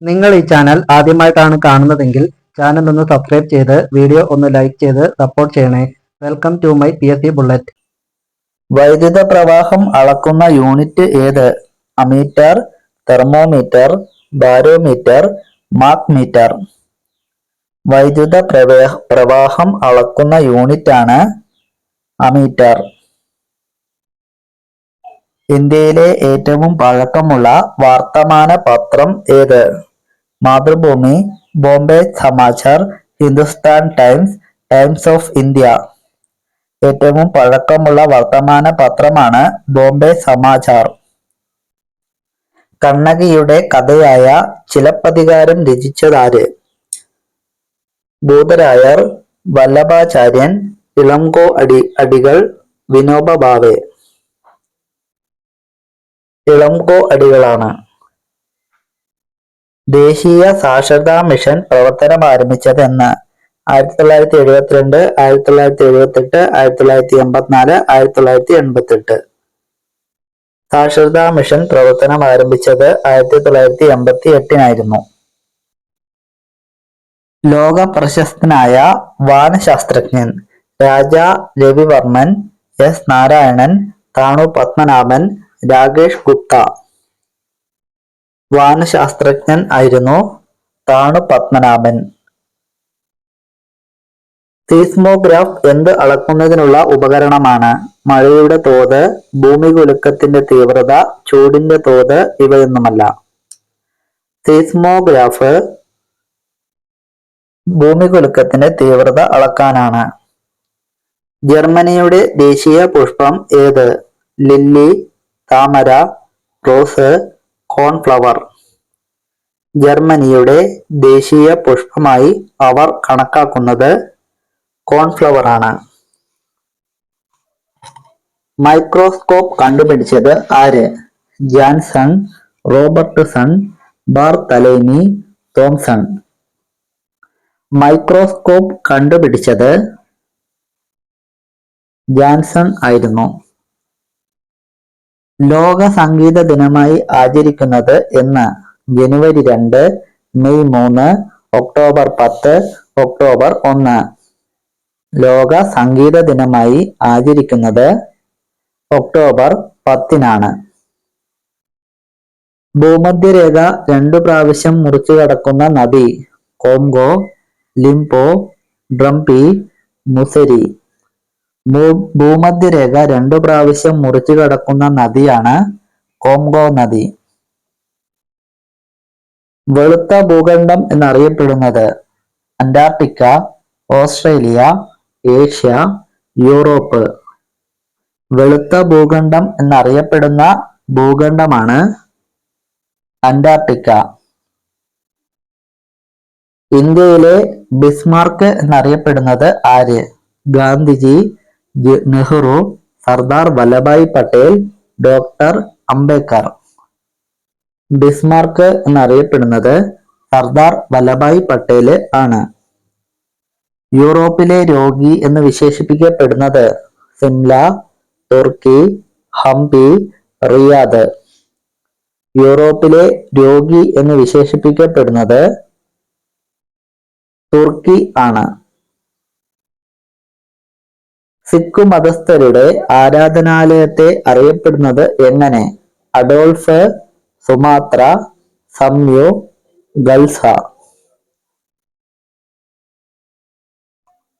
നിങ്ങൾ ഈ ചാനൽ ആദ്യമായിട്ടാണ് കാണുന്നതെങ്കിൽ ചാനൽ ഒന്ന് സബ്സ്ക്രൈബ് ചെയ്ത് വീഡിയോ ഒന്ന് ലൈക്ക് ചെയ്ത് സപ്പോർട്ട് ചെയ്യണേ. Welcome to my PSC bullet. വൈദ്യുത പ്രവാഹം അളക്കുന്ന യൂണിറ്റ് ഏത്? Ammeter, thermometer, barometer, Mach meter. വൈദ്യുത പ്രവാഹം അളക്കുന്ന യൂണിറ്റാണ് അമീറ്റർ. ഇന്ത്യയിലെ ഏറ്റവും പഴക്കമുള്ള വർത്തമാന പത്രം ഏത്? Mathrubhumi, Bombay Samachar, Hindustan times, times of India. ഏറ്റവും പഴക്കമുള്ള വർത്തമാന പത്രമാണ് ബോംബെ സമാചാർ. കണ്ണകിയുടെ കഥയായ ചിലപ്പതികാരം രചിച്ചതാര്? ഭൂതരായർ, വല്ലഭാചാര്യൻ, ഇളംകോ അടികൾ, വിനോബ ഭാവെ. ഇളംകോ അടികളാണ്. ദേശീയ സാക്ഷരതാ മിഷൻ പ്രവർത്തനം ആരംഭിച്ചത് എന്ന്? 1972, 1978, 1984, 1988. സാക്ഷരതാ മിഷൻ പ്രവർത്തനം ആരംഭിച്ചത് 1988 ലോക പ്രശസ്തനായ വാനശാസ്ത്രജ്ഞൻ? രാജാ രവിവർമ്മൻ, S. നാരായണൻ, താണു പത്മനാഭൻ, രാകേഷ് ഗുപ്ത. വാനശാസ്ത്രജ്ഞൻ ആയിരുന്നു താണു പത്മനാഭൻ. സീസ്മോഗ്രാഫ് എന്ത് അളക്കുന്നതിനുള്ള ഉപകരണമാണ്? മഴയുടെ തോത്, ഭൂമികുലുക്കത്തിന്റെ തീവ്രത, ചൂടിന്റെ തോത് ഇവയൊന്നുമല്ല. സീസ്മോഗ്രാഫ് ഭൂമികുലുക്കത്തിന്റെ തീവ്രത അളക്കാനാണ്. ജർമ്മനിയുടെ ദേശീയ പുഷ്പം ഏത്? ലില്ലി, താമര, റോസ്, കോൺഫ്ലവർ. ജർമ്മനിയുടെ ദേശീയ പുഷ്പമായി അവർ കണക്കാക്കുന്നത് കോൺഫ്ലവർ ആണ്. മൈക്രോസ്കോപ്പ് കണ്ടുപിടിച്ചത് ആര്? Janssen, Robertson, Bartholomew, Thomson. Microscope കണ്ടുപിടിച്ചത് ജാൻസൺ ആയിരുന്നു. ലോക സംഗീത ദിനമായി ആചരിക്കുന്നത് എന്ന്? ജനുവരി 2, മെയ് 3, ഒക്ടോബർ 10, ഒക്ടോബർ 1. ലോക സംഗീത ദിനമായി ആചരിക്കുന്നത് ഒക്ടോബർ 10 ഭൂമധ്യരേഖ 2 പ്രാവശ്യം മുറിച്ചു കടക്കുന്ന നദി? കോംഗോ, ലിംപോ, ഡ്രംപി, മുസരി. ഭൂമധ്യരേഖ 2 പ്രാവശ്യം മുറിച്ചു കടക്കുന്ന നദിയാണ് കോംഗോ നദി. വെളുത്ത ഭൂഖണ്ഡം എന്നറിയപ്പെടുന്നത്? Antarctica, Australia, Asia, Europe. വെളുത്ത ഭൂഖണ്ഡം എന്നറിയപ്പെടുന്ന ഭൂഖണ്ഡമാണ് അന്റാർട്ടിക്ക. ഇന്ത്യയിലെ ബിസ്മാർക്ക് എന്നറിയപ്പെടുന്നത് ആര്? ഗാന്ധിജി, നെഹ്റു, സർദാർ വല്ലഭായ് പട്ടേൽ, ഡോക്ടർ അംബേദ്കർ. ബിസ്മാർക്ക് എന്നറിയപ്പെടുന്നത് സർദാർ വല്ലഭായ് പട്ടേൽ ആണ്. യൂറോപ്പിലെ രോഗി എന്ന് വിശേഷിപ്പിക്കപ്പെടുന്നത്? സിംല, തുർക്കി, ഹംപി, റിയാദ്. യൂറോപ്പിലെ രോഗി എന്ന് വിശേഷിപ്പിക്കപ്പെടുന്നത് തുർക്കി ആണ്. സിഖ് മതസ്ഥരുടെ ആരാധനാലയത്തെ അറിയപ്പെടുന്നത് എങ്ങനെ? അഡോൾഫ്, സുമാത്ര, സംയു, ഗൽസ.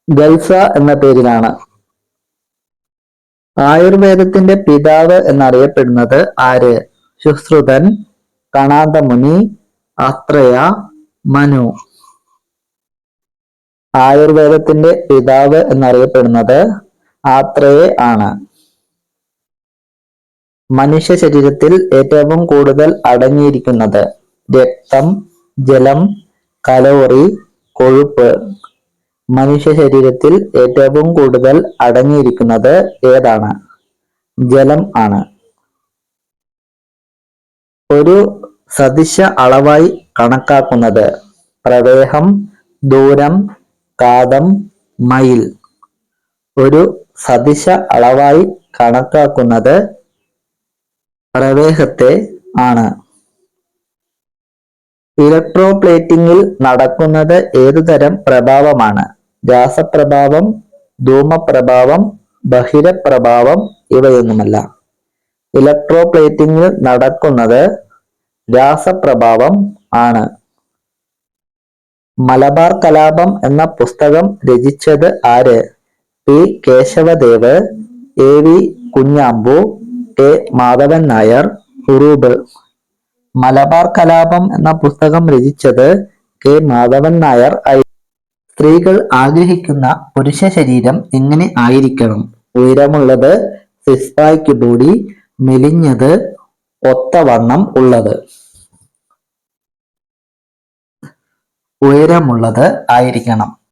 ഗൽസ എന്ന പേരിലാണ്. ആയുർവേദത്തിന്റെ പിതാവ് എന്നറിയപ്പെടുന്നത് ആര്? സുശ്രുതൻ, കണാദമുനി, അത്രയ, മനു. ആയുർവേദത്തിന്റെ പിതാവ് എന്നറിയപ്പെടുന്നത് ആത്രേയ ആണ്. മനുഷ്യ ശരീരത്തിൽ ഏറ്റവും കൂടുതൽ അടങ്ങിയിരിക്കുന്നത്? രക്തം, ജലം, കലോറി, കൊഴുപ്പ്. മനുഷ്യ ശരീരത്തിൽ ഏറ്റവും കൂടുതൽ അടങ്ങിയിരിക്കുന്നത് ഏതാണ്? ജലം ആണ്. ഒരു സദിശ അളവായി കണക്കാക്കുന്നത്? പ്രവേഹം, ദൂരം, കാതം, മൈൽ. ഒരു സദിശ അളവായി കണക്കാക്കുന്നത് പ്രവേഹത്തെ ആണ്. ഇലക്ട്രോപ്ലേറ്റിംഗിൽ നടക്കുന്നത് ഏതുതരം പ്രഭാവമാണ്? രാസപ്രഭാവം, ധൂമപ്രഭാവം, ബഹിരപ്രഭാവം ഇവയൊന്നുമല്ല. ഇലക്ട്രോപ്ലേറ്റിംഗിൽ നടക്കുന്നത് രാസപ്രഭാവം ആണ്. മലബാർ കലാപം എന്ന പുസ്തകം രചിച്ചത് ആര്? P. Kesavadev, A. V. Kunhambu, K. Madhavan Nair. Uroob. Malabar കലാപം എന്ന പുസ്തകം രചിച്ചത് കെ. മാധവൻ നായർ ആയി. സ്ത്രീകൾ ആഗ്രഹിക്കുന്ന പുരുഷ ശരീരം എങ്ങനെ ആയിരിക്കണം? ഉയരമുള്ളത്, സിക്സ് പാക്ക് ബോഡി, മെലിഞ്ഞത്, ഒത്തവണ്ണം ഉള്ളത്. ഉയരമുള്ളത് ആയിരിക്കണം.